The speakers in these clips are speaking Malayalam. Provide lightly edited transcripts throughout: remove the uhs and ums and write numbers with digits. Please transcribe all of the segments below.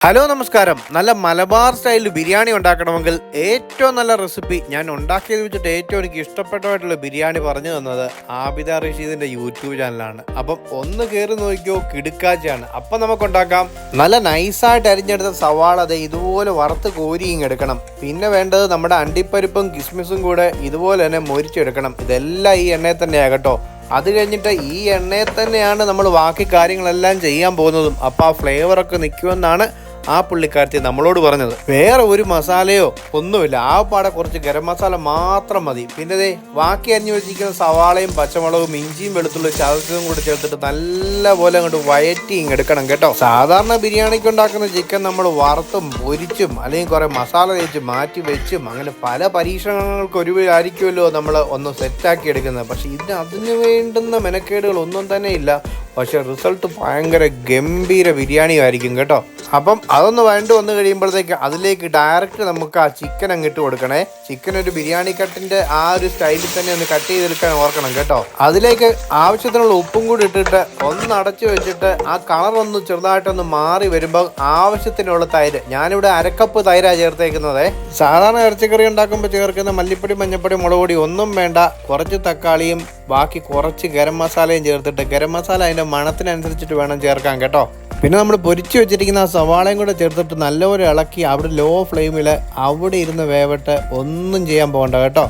ഹലോ നമസ്കാരം. നല്ല മലബാർ സ്റ്റൈലിൽ ബിരിയാണി ഉണ്ടാക്കണമെങ്കിൽ ഏറ്റവും നല്ല റെസിപ്പി ഞാൻ ഉണ്ടാക്കിയത് വെച്ചിട്ട് ഏറ്റവും എനിക്ക് ഇഷ്ടപ്പെട്ടതായിട്ടുള്ള ബിരിയാണി പറഞ്ഞു തന്നത് ആബിദ റഷീദിന്റെ യൂട്യൂബ് ചാനലാണ്. അപ്പം ഒന്ന് കയറി നോക്കിയോ, കിടുക്കാച്ചാണ്. അപ്പം നമുക്ക് ഉണ്ടാക്കാം. നല്ല നൈസായിട്ട് അരിഞ്ഞെടുത്ത സവാള അത് ഇതുപോലെ വറുത്ത് കോരിയും എടുക്കണം. പിന്നെ വേണ്ടത് നമ്മുടെ അണ്ടിപ്പരിപ്പും കിസ്മിസും കൂടെ ഇതുപോലെ തന്നെ മൊരിച്ചെടുക്കണം. ഇതെല്ലാം ഈ എണ്ണയിൽ തന്നെയാണ് കേട്ടോ. അത് കഴിഞ്ഞിട്ട് ഈ എണ്ണയിൽ തന്നെയാണ് നമ്മൾ ബാക്കി കാര്യങ്ങളെല്ലാം ചെയ്യാൻ പോകുന്നതും. അപ്പോൾ ആ ഫ്ലേവറൊക്കെ നിൽക്കുമെന്നാണ് ആ പുള്ളിക്കാരത്തി നമ്മളോട് പറഞ്ഞത്. വേറെ ഒരു മസാലയോ ഒന്നുമില്ല, ആ പാടെ കുറച്ച് ഗരം മസാല മാത്രം മതി. പിന്നെ ബാക്കി അരിഞ്ഞു വെച്ചിരിക്കുന്ന സവാളയും പച്ചമുളകും ഇഞ്ചിയും വെളുത്തുള്ളി ചതച്ചതും കൂടി ചേർത്തിട്ട് നല്ലപോലെ അങ്ങോട്ട് വയറ്റി എടുക്കണം കേട്ടോ. സാധാരണ ബിരിയാണിക്ക് ഉണ്ടാക്കുന്ന ചിക്കൻ നമ്മൾ വറുത്തും പൊരിച്ചും അല്ലെങ്കിൽ കുറെ മസാല തേച്ച് മാറ്റി വെച്ചും അങ്ങനെ പല പരീക്ഷണങ്ങൾക്ക് ഒരുപാടായിരിക്കുമല്ലോ നമ്മൾ ഒന്ന് സെറ്റാക്കി എടുക്കുന്നത്. പക്ഷെ അതിന് വേണ്ടുന്ന മെനക്കേടുകൾ ഒന്നും തന്നെ ഇല്ല. പക്ഷെ റിസൾട്ട് ഭയങ്കര ഗംഭീര ബിരിയാണി ആയിരിക്കും കേട്ടോ. അപ്പം അതൊന്ന് വന്നു കഴിയുമ്പോഴത്തേക്ക് അതിലേക്ക് ഡയറക്റ്റ് നമുക്ക് ആ ചിക്കൻ അങ്ങിട്ട് കൊടുക്കണേ. ചിക്കൻ ഒരു ബിരിയാണി കട്ടിന്റെ ആ ഒരു സ്റ്റൈലിൽ തന്നെ ഒന്ന് കട്ട് ചെയ്തെടുക്കാൻ ഓർക്കണം കേട്ടോ. അതിലേക്ക് ആവശ്യത്തിനുള്ള ഉപ്പും കൂടി ഇട്ടിട്ട് ഒന്ന് അടച്ചു വെച്ചിട്ട് ആ കളർ ഒന്ന് ചെറുതായിട്ടൊന്ന് മാറി വരുമ്പോൾ ആവശ്യത്തിനുള്ള തൈര്, ഞാനിവിടെ അരക്കപ്പ് തൈരാണ് ചേർത്തേക്കുന്നത്. സാധാരണ ഇറച്ചിക്കറി ഉണ്ടാക്കുമ്പോൾ ചേർക്കുന്ന മല്ലിപ്പൊടി, മഞ്ഞപ്പൊടി, മുളക് പൊടി ഒന്നും വേണ്ട. കുറച്ച് തക്കാളിയും ബാക്കി കുറച്ച് ഗരം മസാലയും ചേർത്തിട്ട്, ഗരം മസാല അതിൻ്റെ മണത്തിനനുസരിച്ചിട്ട് വേണം ചേർക്കാൻ കേട്ടോ. പിന്നെ നമ്മൾ പൊരിച്ചു വെച്ചിരിക്കുന്ന ആ സവാളയും കൂടെ ചേർത്തിട്ട് നല്ലപോലെ ഇളക്കി അവിടെ ലോ ഫ്ലെയിമിൽ അവിടെ ഇരുന്ന് വേവട്ടെ. ഒന്നും ചെയ്യാൻ പോകണ്ട കേട്ടോ.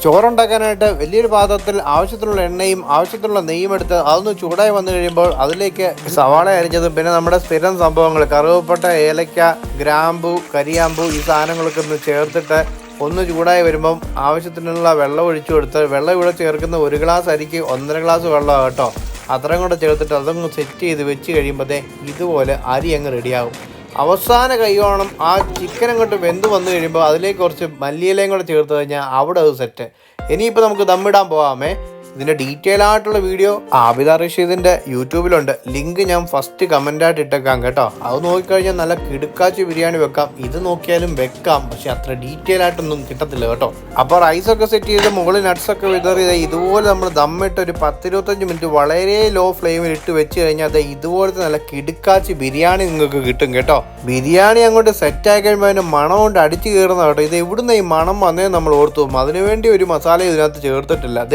ചോറുണ്ടാക്കാനായിട്ട് വലിയൊരു പാത്രത്തിൽ ആവശ്യത്തിനുള്ള എണ്ണയും ആവശ്യത്തിനുള്ള നെയ്യും എടുത്ത് അതൊന്ന് ചൂടായി വന്നു കഴിയുമ്പോൾ അതിലേക്ക് സവാള അരിഞ്ഞതും പിന്നെ നമ്മുടെ സ്ഥിരം സംഭവങ്ങൾ കറുവപ്പട്ട, ഏലക്ക, ഗ്രാമ്പു, കരിയാമ്പു ഈ സാധനങ്ങളൊക്കെ ഒന്ന് ചേർത്തിട്ട് ഒന്ന് ചൂടായി വരുമ്പം ആവശ്യത്തിനുള്ള വെള്ളം ഒഴിച്ചു കൊടുത്ത്, വെള്ളം ഇവിടെ ചേർക്കുന്ന 1 ഗ്ലാസ് അരിക്ക് 1.5 ഗ്ലാസ് വെള്ളം കേട്ടോ. അത്രയും കൂടെ ചേർത്തിട്ട് അതൊന്ന് സെറ്റ് ചെയ്ത് വെച്ച് കഴിയുമ്പോഴത്തേ ഇതുപോലെ അരി അങ്ങ് റെഡിയാകും. അവസാന കൈയോണം ആ ചിക്കൻ അങ്ങോട്ട് വെന്ത് വന്നു കഴിയുമ്പോൾ അതിലേക്ക് കുറച്ച് മല്ലിയിലയും കൂടെ ചേർത്ത് കഴിഞ്ഞാൽ അവിടെ അത് സെറ്റ്. ഇനിയിപ്പോൾ നമുക്ക് ദമ്മിടാൻ പോകാമേ. ഇതിൻ്റെ ഡീറ്റെയിൽ ആയിട്ടുള്ള വീഡിയോ ആബിദ റഷീദിൻ്റെ യൂട്യൂബിലുണ്ട്. ലിങ്ക് ഞാൻ ഫസ്റ്റ് കമൻ്റായിട്ട് ഇട്ടേക്കാം കേട്ടോ. അത് നോക്കിക്കഴിഞ്ഞാൽ നല്ല കിടുക്കാച്ചി ബിരിയാണി വെക്കാം. ഇത് നോക്കിയാലും വെക്കാം, പക്ഷെ അത്ര ഡീറ്റെയിൽ ആയിട്ടൊന്നും കിട്ടത്തില്ല കേട്ടോ. അപ്പോൾ റൈസൊക്കെ സെറ്റ് ചെയ്ത് മുകളിൽ നട്ട്സൊക്കെ വിതറി ഇതുപോലെ നമ്മൾ ദമ്മിട്ട് ഒരു 10-25 മിനിറ്റ് വളരെ ലോ ഫ്ലെയിമിൽ ഇട്ട് വെച്ച് കഴിഞ്ഞാൽ അത് ഇതുപോലത്തെ നല്ല കിടുക്കാച്ചി ബിരിയാണി നിങ്ങൾക്ക് കിട്ടും കേട്ടോ. ബിരിയാണി അങ്ങോട്ട് സെറ്റായി കഴിയുമ്പോൾ അതിൻ്റെ മണം കൊണ്ട് അടിച്ചു കയറുന്ന കേട്ടോ. ഇത് എവിടുന്ന് ഈ മണം വന്നേ നമ്മൾ ഓർത്തു പോകും. അതിനുവേണ്ടി ഒരു മസാല ഇതിനകത്ത് ചേർത്തിട്ടില്ല.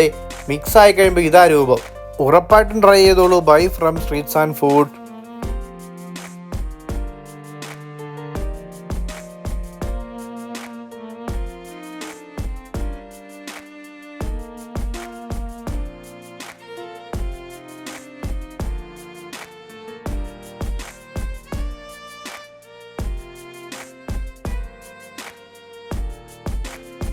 മിക്സ് ആയി കഴിയുമ്പോൾ ഇതാ രൂപം. ഉറപ്പായിട്ടും ട്രൈ ചെയ്തോളൂ. Bye from streets and food.